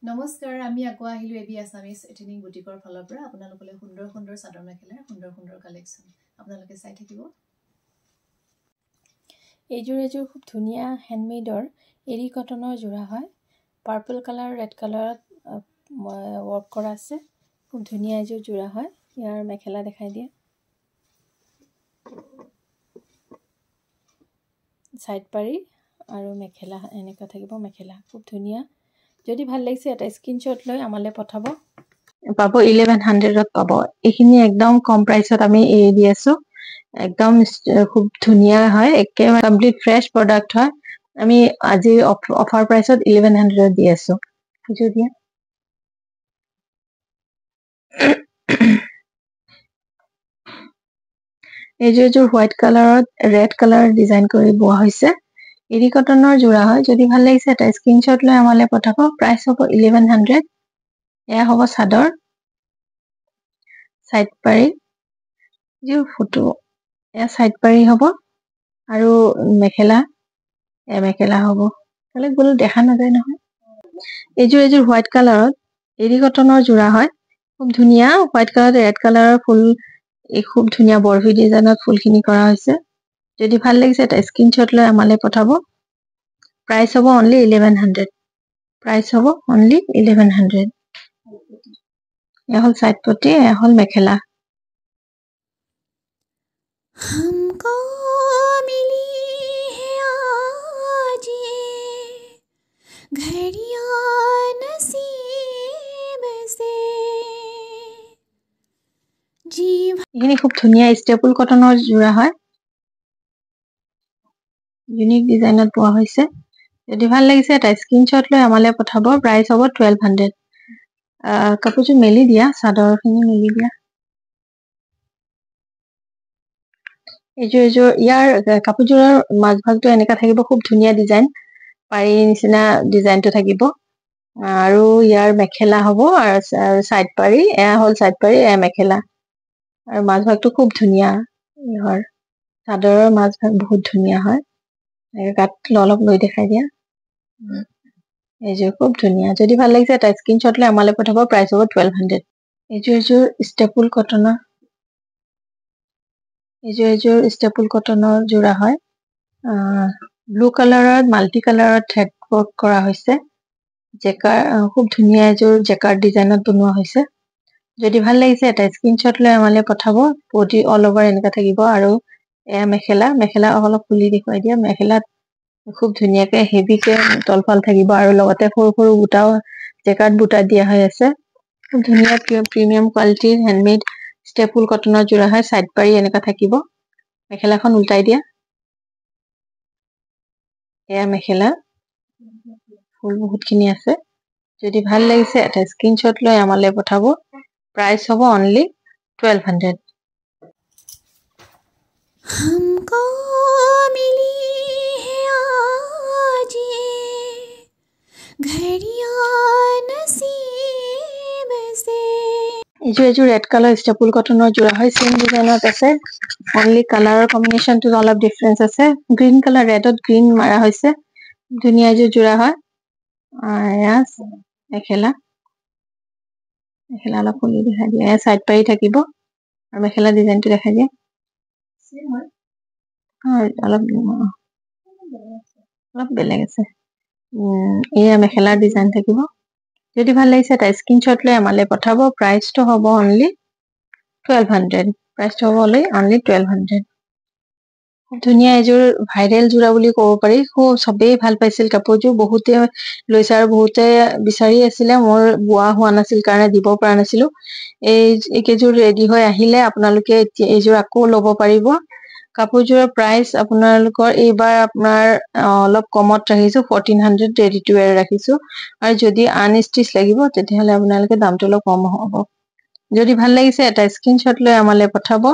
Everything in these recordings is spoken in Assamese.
নমস্কাৰ আমি আকৌ আহিলো এবি আসামিজ এটেনিং বুটিকৰ ফালৰ পৰা আপোনালোকলৈ সুন্দৰ সুন্দৰ চাদৰ মেখেলাৰ সুন্দৰ সুন্দৰ কালেকচন আপোনালোকে চাই থাকিব এইযোৰ খুব ধুনীয়া হ্যান্ডমেডৰ এৰি কটনৰ যোৰা হয় পাৰ্পল কালাৰ ৰেড কালাৰত ওয়াৰ্ক কৰা আছে খুব ধুনীয়া এইযোৰ যোৰা হয় ইয়াৰ মেখেলা দেখাই দিয়ে সাইড পাৰি আৰু মেখেলা এনেকা থাকিব মেখেলা খুব ধুনীয়া যদি ভাল লাগিছে এটা স্ক্ৰিনশ্বট লৈ আমালৈ পঠাব পাব 1100 ত পাব এইখিনি একদম কম প্ৰাইসত আমি এৰি দি আছো একদম খুব ধুনীয়া হয় একেবাৰে কমপ্লিট ফ্ৰেশ প্ৰডাক্ট হয় আমি আজি অফাৰ প্ৰাইসত 1100 দি আছো বুঝো দিয়া এইযোৰ হোৱাইট কালাৰত ৰেড কালাৰ ডিজাইন কৰি বোৱা হৈছে এৰি কটনৰ যোৰা হয় যদি ভাল লাগিছে এটা স্ক্ৰিনশ্বট লৈ আমালৈ পঠাব প্ৰাইস হ'ব 1100 এয়া হ'ব চাদৰ সাইড পাৰি যে ফটো এয়া সাইড পাৰি হ'ব আৰু মেখেলা মেখেলা হ'ব তালে গলো দেখা নাযায় নহয় এইযোৰ হোৱাইট কালাৰত এৰি কটনৰ যোৰা হয় খুব ধুনীয়া হোৱাইট কালাৰত ৰেড কালাৰৰ ফুল এই খুব ধুনীয়া বৰফি ডিজাইনত ফুলখিনি কৰা হৈছে যদি ভাল লাগিছে এটা স্ক্ৰিনশ্বট লৈ আমালৈ পঠাব প্ৰাইস হ'ব অনলি 1100 প্ৰাইস হ'ব অনলি 1100 এখন সাইড পটি এখন মেখেলা हमको मिली है आज ये घड़ियां नसीब से जी এইখিনি খুব ধুনীয়া ষ্টেপল কটনৰ যোৰা হয় ইউনিক ডিজাইনত পোৱা হৈছে যদি ভাল লাগিছে এটা স্ক্ৰিনশ্বট লৈ আমালৈ পঠাব প্ৰাইস হ'ব 1200 কাপোৰযোৰ মেলি দিয়া চাদৰখিনি মেলি দিয়া এইযোৰ ইয়াৰ কাপোৰযোৰৰ মাজভাগটো এনেকা থাকিব খুব ধুনীয়া ডিজাইন পাৰি নিচিনা ডিজাইনটো থাকিব আৰু ইয়াৰ মেখেলা হ'ব আৰু সাইড পাৰি এয়া হল সাইড পাৰি এয়া মেখেলা আৰু মাজভাগটো খুব ধুনীয়া ইহৰ চাদৰৰ মাজভাগ বহুত ধুনীয়া হয় গাত অলপ লৈ দেখাই দিয়া এইযোৰ খুব ধুনীয়া যদি ভাল লাগিছে এটা স্ক্ৰিনশ্বট লৈ আমালৈ পঠাব প্ৰাইস হ'ব 1200 এইযোৰ ষ্টেপল কটনৰ এইযোৰ ষ্টেপল কটনৰ যোৰা হয় ব্লু কালাৰত মাল্টি কালাৰত থ্ৰেড ৱৰ্ক কৰা হৈছে জেকাৰ খুব ধুনীয়া এইযোৰ জেকাৰ ডিজাইনত বনোৱা হৈছে যদি ভাল লাগিছে এটা স্ক্ৰিনশ্বট লৈ আমালৈ পঠাব বডি অল ওভাৰ এনেকা থাকিব আৰু এয়া মেখেলা অলপ খুলি দেখুৱাই দিয়া মেখেলাত খুব ধুনীয়াকে হেভিকে তলফাল থাকিব আৰু লগতে সৰু সৰু বুটাও জেকাৰ্ড বুটা দিয়া হৈ আছে খুব ধুনীয়া প্ৰিমিয়াম কোৱালিটিৰ হ্যান্ডমেড ষ্টেপল কটনৰ যোৰা হয় সাইড পাৰি এনেকা থাকিব মেখেলাখন উল্টাই দিয়া এয়া মেখেলা ফুল বহুতখিনি আছে যদি ভাল লাগিছে এটা স্ক্ৰিনশ্বট লৈ আমালৈ পঠাব প্ৰাইস হ'ব অনলি 1200 हमको मिली है आज ये घड़ियां नसीब से এইযোৰ ৰেড কালাৰ ষ্টেপল কটনৰ যোৰা হয় সেম ডিজাইনত আছে অনলি কালাৰৰ কম্বিনেশনটো অলপ ডিফাৰেন্স আছে গ্ৰীন কালাৰ ৰেডত গ্ৰীন মাৰা হৈছে ধুনীয়া এইযোৰ যোৰা হয় মেখেলা অলপ খুলি দেখাই দিয়া সাইড পাৰি থাকিব আৰু মেখেলা ডিজাইনটো দেখাই দিয়া অলপ বেলেগ আছে এয়া মেখেলাৰ ডিজাইন থাকিব যদি ভাল লাগিছে এটা স্ক্ৰিনশ্বট লৈ আমালৈ পঠাব প্ৰাইসটো হ'ব অনলি 1200 প্ৰাইসটো হ'ব অনলি 1200 ধুনীয়া এইযোৰ ভাইৰেল যোৰা বুলি ক'ব পাৰি খুব সবেই ভাল পাইছিল কাপোৰযোৰ বহুতে লৈছে আৰু বহুতে বিচাৰি আছিলে মোৰ বোৱা হোৱা নাছিল কাৰণে দিব পৰা নাছিলো এইকেইযোৰ ৰেডি হৈ আহিলে আপোনালোকে এইযোৰ আকৌ ল'ব পাৰিব কাপোৰযোৰৰ প্ৰাইস আপোনালোকৰ এইবাৰ আপোনাৰ অলপ কমত ৰাখিছো 1400 ৰেডি টু ওয়্যাৰ ৰাখিছো আৰু যদি আনষ্টিচ লাগিব তেতিয়াহলে আপোনালোকে দামটো অলপ কম হ'ব যদি ভাল লাগিছে এটা স্ক্ৰিনশ্বট লৈ আমালৈ পঠাব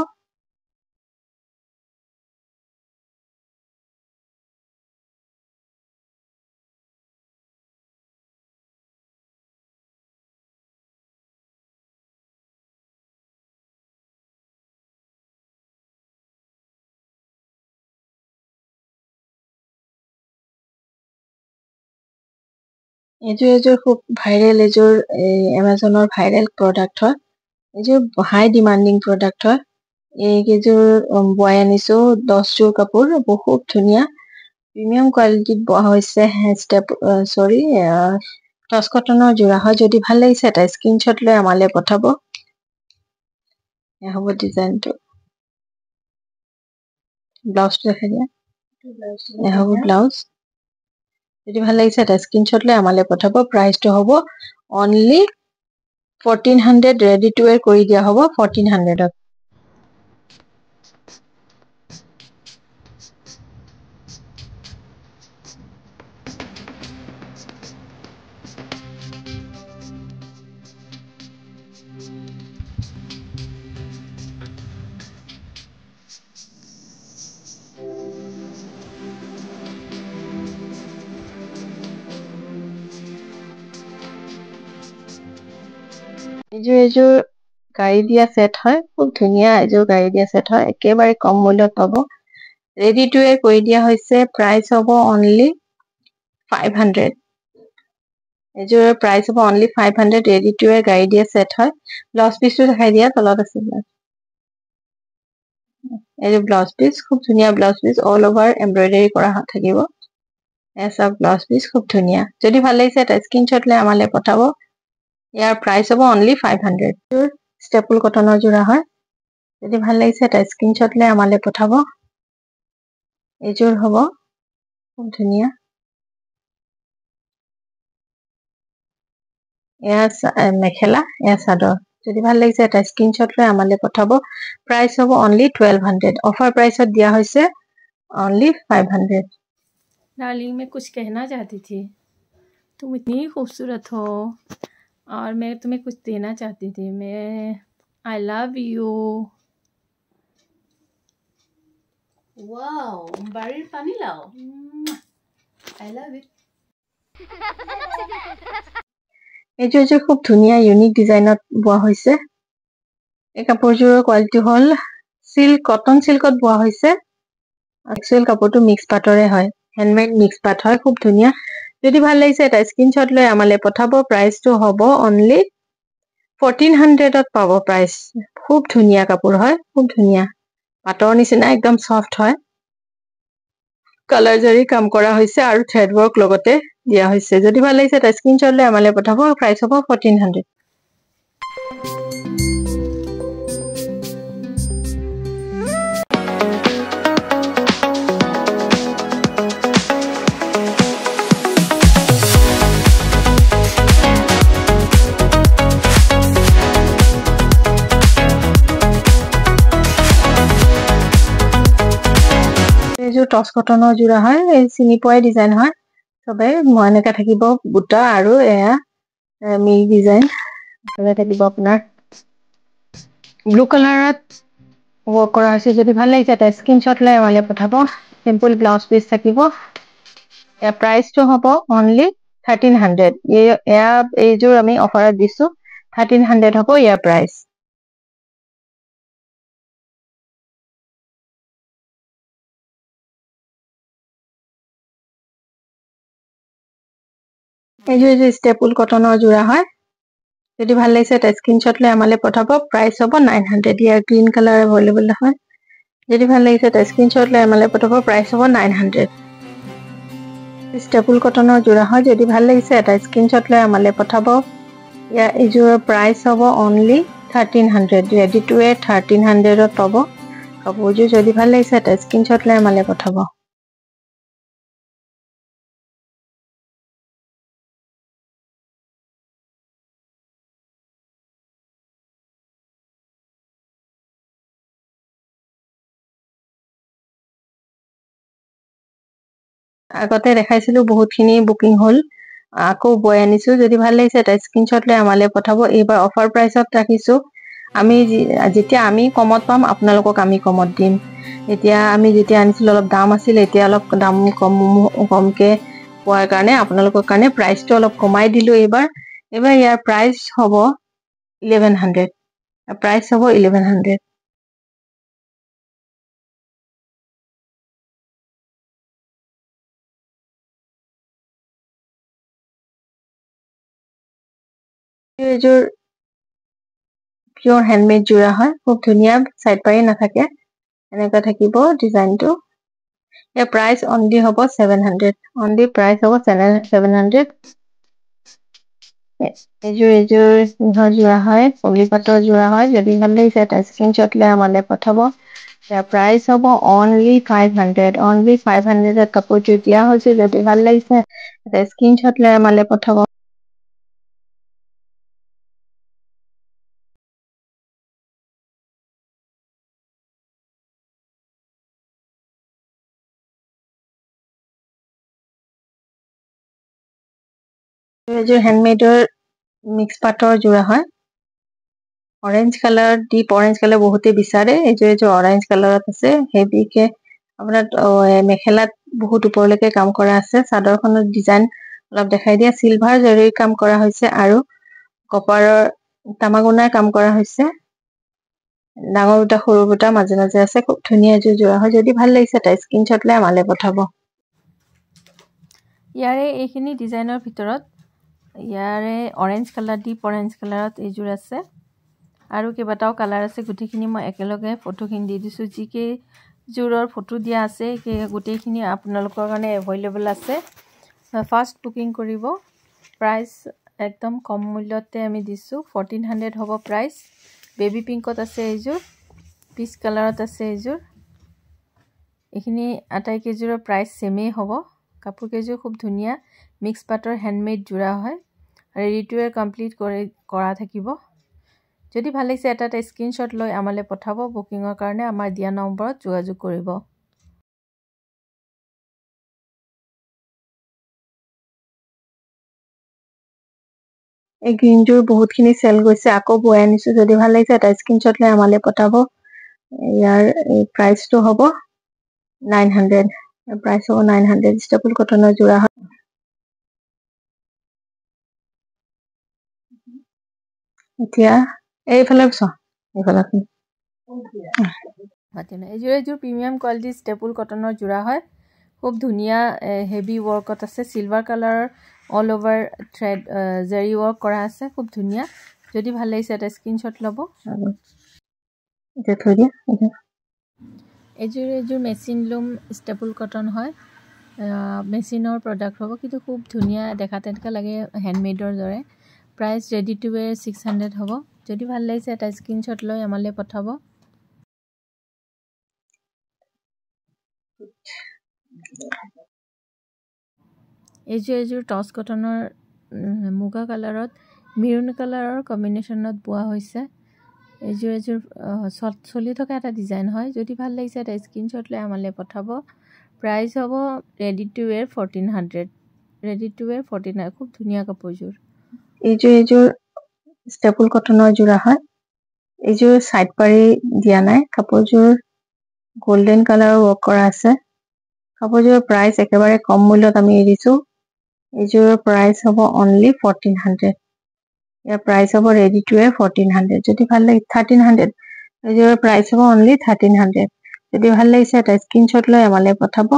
এযোৰ খুব ভাইৰেল, এযোৰ এমাজনৰ ভাইৰেল প্ৰডাক্ট হয়। এযোৰ হাই ডিমাণ্ডিং প্ৰডাক্ট হয়। এইকেইযোৰ বোৱাই আনিছো 10যোৰ কাপোৰ, বহুত ধুনীয়া প্ৰিমিয়াম কোৱালিটিত বোৱা হৈছে। টচ কটনৰ যোৰা হয়। যদি ভাল লাগিছে এটা স্ক্ৰীনশ্বট লৈ আমালৈ পঠাব। এয়া হ'ব ডিজাইনটো। ব্লাউজটো দেখাই দিয়া। এয়া হ'ব ব্লাউজ। যদি ভাল লাগিছে এটা স্ক্ৰীনশ্বট লৈ আমালৈ পঠাব। প্ৰাইচটো হ'ব অনলি 1400। ৰেডি টু ৱেৰ কৰি দিয়া হ'ব 1400ত। এযোৰ গাড়ী দিয়া ছেট হয়, খুব ধুনীয়া এযোৰ গাড়ী দিয়া ছেট হয়। একেবাৰে কম মূল্যত পাব। ৰেডি টু ৱেৰ কৰি দিয়া হৈছে। প্ৰাইচ হ'ব অনলি 500। এযোৰৰ প্ৰাইচ হ'ব অনলি 500। ৰেডি টু ৱেৰ গাড়ী দিয়া ছেট হয়। ব্লাউজ পিচটো দেখাই দিয়া, তলত আছে ব্লাউজ। এইযোৰ ব্লাউজ পিচ, খুব ধুনীয়া blouse piece, all over embroidery কৰা থাকিব। এছা ব্লাউজ পিচ খুব ধুনীয়া। যদি ভাল লাগিছে এটা স্ক্ৰীনশ্বট লৈ আমালৈ পঠাব। ইয়াৰ প্ৰাইচ হ'ব অনলি 500। ষ্টেপুল কটনৰ যোৰা হয়। যদি ভাল লাগিছে এটা স্ক্ৰীনশ্বট লৈ আমালৈ পঠাব। এইযোৰ হ'ব খুব ধুনীয়া। এয়া মেখেলা, এয়া চাদৰ। যদি ভাল লাগিছে এটা স্ক্ৰীনশ্বট লৈ আমালৈ পঠাব। প্ৰাইচ হ'ব অনলি 1200। অফাৰ প্ৰাইচত দিয়া হৈছে অনলি 500। डार्लिंग, मैं कुछ कहना चाहती थी। तुम इतनी खूबसूरत हो और मैं तुम्हें कुछ देना चाहती थी। I love you. ওয়াও, বাড়ির পানি লাও। I love it. এইযোৰ খুব ধুনীয়া ইউনিক ডিজাইনত বোৱা হৈছে। এই কাপোৰযোৰৰ কোৱালিটি হ'ল সিল্ক, কটন সিল্কত বোৱা হৈছে। একচুৱেল কাপোৰটো মিক্স পাটৰে হয়, হেণ্ডমেড মিক্স পাট হয়, খুব ধুনীয়া। যদি ভাল লাগিছে এটা স্ক্ৰীনশ্বট লৈ আমালৈ পঠাব। প্ৰাইচটো হ'ব অনলি 1400ত পাব প্ৰাইচ। খুব ধুনীয়া কাপোৰ হয়, খুব ধুনীয়া। পাটৰ নিচিনা একদম চফ্ট হয়। কালাৰ জাৰি কাম কৰা হৈছে আৰু থ্ৰেড ৱৰ্ক লগতে দিয়া হৈছে। যদি ভাল লাগিছে এটা স্ক্ৰীনশ্বট লৈ আমালৈ পঠাব। প্ৰাইচ হ'ব 1400। এইযোৰ টচ কটনৰ যোৰা হয়। এই চিনি পোৱাই ডিজাইন হয় চবে। এনেকা থাকিব বুটা আৰু এয়া মি ডিজাইন থাকিব। আপোনাৰ ব্লু কালাৰত ৱৰ্ক কৰা হৈছে। যদি ভাল লাগিছে এটা স্ক্ৰীনশ্বট লৈ আমালৈ পঠাব। চিম্পল ব্লাউজ পিচ থাকিব। ইয়াৰ প্ৰাইচটো হ'ব অনলি 1300। এইযোৰ আমি অফাৰত দিছো 1300 হ'ব ইয়াৰ প্ৰাইচ। এইযোৰ ষ্টেপুল কটনৰ যোৰা হয়। যদি ভাল লাগিছে এটা স্ক্ৰীনশ্বট লৈ আমালৈ পঠাব। প্ৰাইচ হ'ব 900। ইয়াৰ গ্ৰীণ কালাৰ এভেইলেবল হয়। যদি ভাল লাগিছে এটা স্ক্ৰীনশ্বট লৈ আমালৈ পঠাব। প্ৰাইচ হ'ব 900। ষ্টেপুল কটনৰ যোৰা হয়। যদি ভাল লাগিছে এটা স্ক্ৰীনশ্বট লৈ আমালৈ পঠাব। এইযোৰৰ প্ৰাইচ হ'ব অনলি 1300। ৰেডি টু ৱেৰ 1300ত পাব কাপোৰযোৰ। যদি ভাল লাগিছে এটা স্ক্ৰীনশ্বট লৈ আমালৈ পঠাব। আগতে দেখাইছিলো, বহুতখিনি বুকিং হ'ল। আকৌ বৈ আনিছো। যদি ভাল লাগিছে এটা স্ক্ৰীনশ্বট লৈ আমালৈ পঠাব। এইবাৰ অফাৰ প্ৰাইচত ৰাখিছো। যেতিয়া আমি কমত পাম আপোনালোকক আমি কমত দিম। এতিয়া আমি যেতিয়া আনিছিলো অলপ দাম আছিল, এতিয়া অলপ দাম কমকে পোৱাৰ কাৰণে আপোনালোকৰ কাৰণে প্ৰাইচটো অলপ কমাই দিলো। এইবাৰ ইয়াৰ প্ৰাইচ হ'ব 1100। প্ৰাইচ হ'ব 1100। এযোৰ পিয়ৰ হ্যান্ডমেড জোৰা হয়, খুব ধুনীয়া, সাইড পাৰি নাথাকে, এনেকুৱা থাকিব ডিজাইনটো। ইয়াৰ প্ৰাইস অনলি হ'ব 700, অনলি প্ৰাইস হ'ব 700। এযোৰ সিংহৰ জোৰা হয়, পলি পাটৰ জোৰা হয়। যদি ভাল লাগিছে এটা স্ক্ৰীনশ্বট লৈ আমালৈ পঠাব। ইয়াৰ প্ৰাইস হ'ব অনলি 500, অনলি 500 কাপোৰযোৰ দিয়া হৈছে। যদি ভাল লাগিছে এটা স্ক্ৰীনশ্বট লৈ আমালৈ পঠাব। এযোৰ হ্যান্ডমেডৰ মিক্স পাটৰ জোৰা হয়, orange colour, deep orange colour বহুতে বিচাৰে। এযোৰ অৰেঞ্জ কালাৰত আছে, হেভিকে আপোনাৰ মেখেলাত বহুত ওপৰলৈকে কাম কৰা আছে। চাদৰখনৰ ডিজাইন অলপ দেখাই দিয়া, সিলভাৰ জৰীৰ কাম কৰা হৈছে আৰু কপাৰৰ তামাগুনাৰ কাম কৰা হৈছে। ডাঙৰ বুটা সৰু বুটা মাজে মাজে আছে, খুব ধুনীয়া এযোৰ জোৰা হয়। যদি ভাল লাগিছে এটা স্ক্ৰীনশ্বট লৈ আমালৈ পঠাব। ইয়াৰে এইখিনি ডিজাইনৰ ভিতৰত ইয়াৰে অৰেঞ্জ কালাৰ, ডিপ অৰেঞ্জ কালাৰত এইযোৰ আছে আৰু কেইবাটাও কালাৰ আছে। গোটেইখিনি মই একেলগে ফটোখিনি দি দিছোঁ। যিকেইযোৰৰ ফটো দিয়া আছে গোটেইখিনি আপোনালোকৰ কাৰণে এভেইলেবল আছে। ফাৰ্ষ্ট বুকিং কৰিব। প্ৰাইচ একদম কম মূল্যতে আমি দিছোঁ, 1400 হ'ব প্ৰাইচ। বেবী পিংকত আছে এইযোৰ, পিচ কালাৰত আছে এইযোৰ। এইখিনি আটাইকেইযোৰৰ প্ৰাইচ ছেমেই হ'ব। কাপোৰ কেইযোৰ খুব ধুনীয়া মিক্স পাটৰ হ্যান্ডমেড জোৰা হয়, ৰেডি টু ৱেৰ কমপ্লিট কৰা থাকিব। যদি ভাল লাগিছে এটা স্ক্ৰীনশ্বট লৈ আমালৈ পঠাব। বুকিঙৰ কাৰণে আমাৰ দিয়া নম্বৰত যোগাযোগ কৰিব। এই গ্ৰীনযোৰ বহুতখিনি চেল গৈছে, আকৌ বৈ আনিছো। যদি ভাল লাগিছে এটা স্ক্ৰীনশ্বট লৈ আমালৈ পঠাব। ইয়াৰ প্ৰাইচটো হ'ব 900, প্ৰাইচ হ'ব 900। ষ্টেপল কটনৰ জোৰা হয়। এতিয়া এইফালে এইফালে এইযোৰ প্ৰিমিয়াম কোৱালিটি ষ্টেপল কটনৰ জোৰা হয়, খুব ধুনীয়া হেভি ৱৰ্কত আছে। চিলভাৰ কালাৰৰ all over thread Jerry work কৰা আছে, খুব ধুনীয়া। যদি ভাল লাগিছে এটা স্ক্ৰীনশ্বট ল'ব। এইযোৰ মেচিন লুম ষ্টেপল কটন হয়, মেচিনৰ প্ৰডাক্ট হ'ব, কিন্তু খুব ধুনীয়া দেখাত এনেকুৱা লাগে হেণ্ডমেডৰ দৰে। প্ৰাইচ ৰেডি টু ৱেৰ 600 হ'ব। যদি ভাল লাগিছে এটা স্ক্ৰীনশ্বট লৈ আমালৈ পঠাব। এইযোৰ টচ কটনৰ মুগা কালাৰত মেৰুন কালাৰৰ কম্বিনেশ্যনত বোৱা হৈছে। এইযোৰ চলি থকা এটা ডিজাইন হয়। যদি ভাল লাগিছে এটা স্ক্ৰীনশ্বট লৈ আমালৈ পঠাব। প্ৰাইচ হ'ব ৰেডি টু ৱেৰ 1400, ৰেডি টু ৱেৰ 1400। খুব ধুনীয়া কাপোৰযোৰ। এইযোৰ ষ্টেপল কটনৰ জোৰা হয়। এইযোৰ সাইড পাৰি দিয়া নাই, কাপোৰযোৰ গোল্ডেন কালাৰৰ ৱৰ্ক কৰা আছে। কাপোৰযোৰৰ প্ৰাইচ একেবাৰে কম মূল্যত আমি এৰিছোঁ। এইযোৰৰ প্ৰাইচ হ'ব অনলি 1400। ইয়াৰ প্ৰাইচ হ'ব ৰেডি টু ৱেৰ 1400। যদি ভাল লাগে 1300, এইযোৰৰ প্ৰাইচ হ'ব অনলি 1300। যদি ভাল লাগিছে এটা স্ক্ৰীনশ্বট লৈ আমালৈ পঠাব।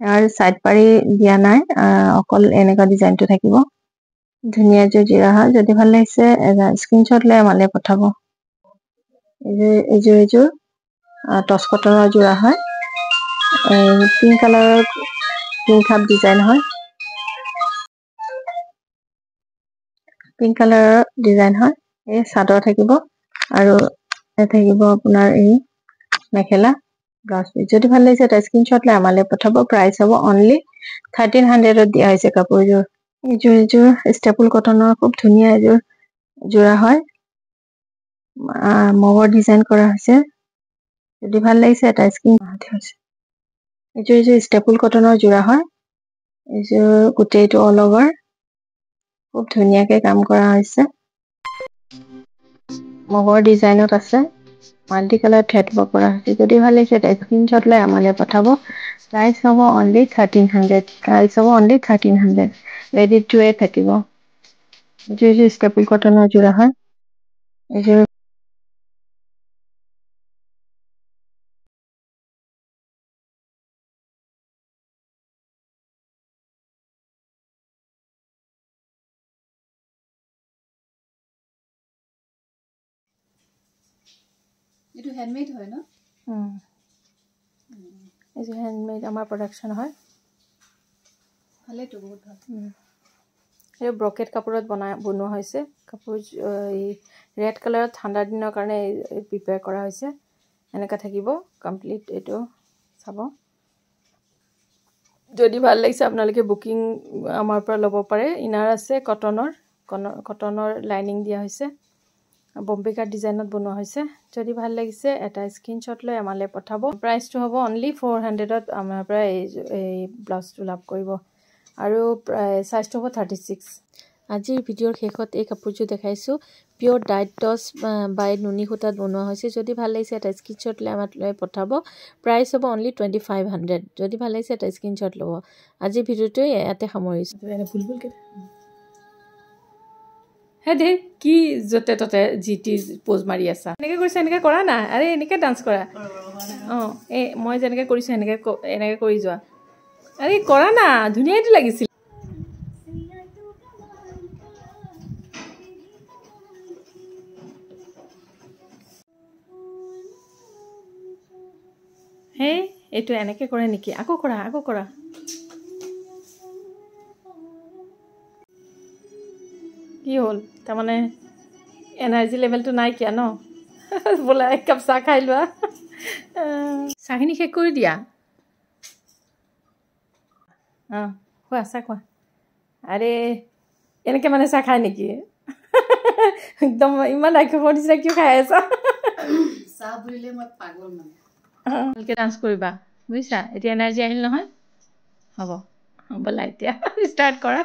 ইয়াৰ সাইড পাৰি দিয়া নাই, অকল এনেকুৱা ডিজাইনটো থাকিব। ধুনীয়া এযোৰ জোৰা হয়। যদি ভাল লাগিছে এটা স্ক্ৰীনশ্বট লৈ আমালৈ পঠাব। এইযোৰ টচ কটনৰ জোৰা হয়, পিংক কালাৰৰ পিংক হাফ ডিজাইন হয়। পিংক কালাৰৰ ডিজাইন হয়। এই চাদৰ থাকিব আৰু থাকিব আপোনাৰ এই মেখেলা ব্লাউজ পিচ। যদি ভাল লাগিছে এটা স্ক্ৰীনশ্বট লৈ আমালৈ পঠাব। প্ৰাইচ হ'ব অনলি 1300 দিয়া হৈছে কাপোৰযোৰ। এইযোৰ ষ্টেপল কটনৰ খুব ধুনীয়া এযোৰ জোৰা হয়, মগৰ ডিজাইন কৰা হৈছে। যদি ভাল লাগিছে এটা এইযোৰ ষ্টেপল কটনৰ জোৰা হয়। এইযোৰ গোটেইটো অল অভাৰ খুব ধুনীয়াকে কাম কৰা হৈছে। মগৰ ডিজাইনত আছে, মাল্টি কালাৰ থ্ৰেড ৱৰ্ক কৰা হৈছে। যদি ভাল লাগিছে এটা স্ক্ৰীনশ্বট লৈ আমালৈ পঠাব। প্ৰাইচ হ'ব অনলি 1300, প্ৰাইচ হ'ব অনলি 1300। ৰেডি টু ৱেৰ থাকিব। এইযোৰ ষ্টেপল কটনৰ জোৰা হয়। এইযোৰ এইটো হ্যান্ডমেড হয় ন এই যে হ্যান্ডমেড আমাৰ প্ৰডাকশ্যন হয় ভালে তো বহুত ভাল এই ব্ৰকেট কাপোৰত বনোৱা হৈছে কাপোৰ এই ৰেড কালাৰত ঠাণ্ডা দিনৰ কাৰণে প্ৰিপেয়াৰ কৰা হৈছে এনেকা থাকিব কমপ্লিট এইটো চাব যদি ভাল লাগিছে আপোনালোকে বুকিং আমাৰ পৰা ল'ব পাৰে ইনাৰ আছে কটনৰ লাইনিং দিয়া হৈছে বম্বে কাট ডিজাইনত বনোৱা হৈছে যদি ভাল লাগিছে এটা স্ক্ৰীনশ্বট লৈ আমালৈ পঠাব প্ৰাইচটো হ'ব অনলি 400ত আমাৰ পৰা এই ব্লাউজটো লাভ কৰিব আৰু সাইজটো হ'ব 36 আজিৰ ভিডিঅ'ৰ শেষত এই কাপোৰটো দেখাইছোঁ পিয়ৰ ডাইট টছ বাই নুনি সূতাত বনোৱা হৈছে যদি ভাল লাগিছে এটা স্ক্ৰীনশ্বট লৈ আমালৈ পঠাব প্ৰাইচ হ'ব অনলি 2500 যদি ভাল লাগিছে এটা স্ক্ৰীনশ্বট ল'ব আজিৰ ভিডিঅ'টো ইয়াতে সামৰিছোঁ ফুলফুলকৈ হে দে কি যতে ততে জিটি পোজ মাৰি আছা এনেকৈ কৰিছা এনেকৈ কৰা না আৰে এনেকৈ ডান্স কৰা অঁ এই মই যেনেকৈ কৰিছোঁ এনেকৈ কৰি যোৱা আৰে কৰা না ধুনীয়াটো লাগিছিল হে এইটো এনেকৈ কৰে নেকি আকৌ কৰা কি হ'ল তাৰমানে এনাৰ্জি লেভেলটো নাইকিয়া ন বোলা এক কাপ চাহ খাই লোৱা চাহখিনি শেষ কৰি দিয়া অঁ খোৱা চাহ খোৱা আৰে এনেকৈ মানে চাহ খায় নেকি একদম ইমান ৰাখিব দিছে কিয় খাই আছা চাহ বুলিলে মই পাগল মানে ভালকৈ ডান্স কৰিবা বুজিছা এতিয়া এনাৰ্জি আহিল নহয় হ'ব ব'লা এতিয়া ষ্টাৰ্ট কৰা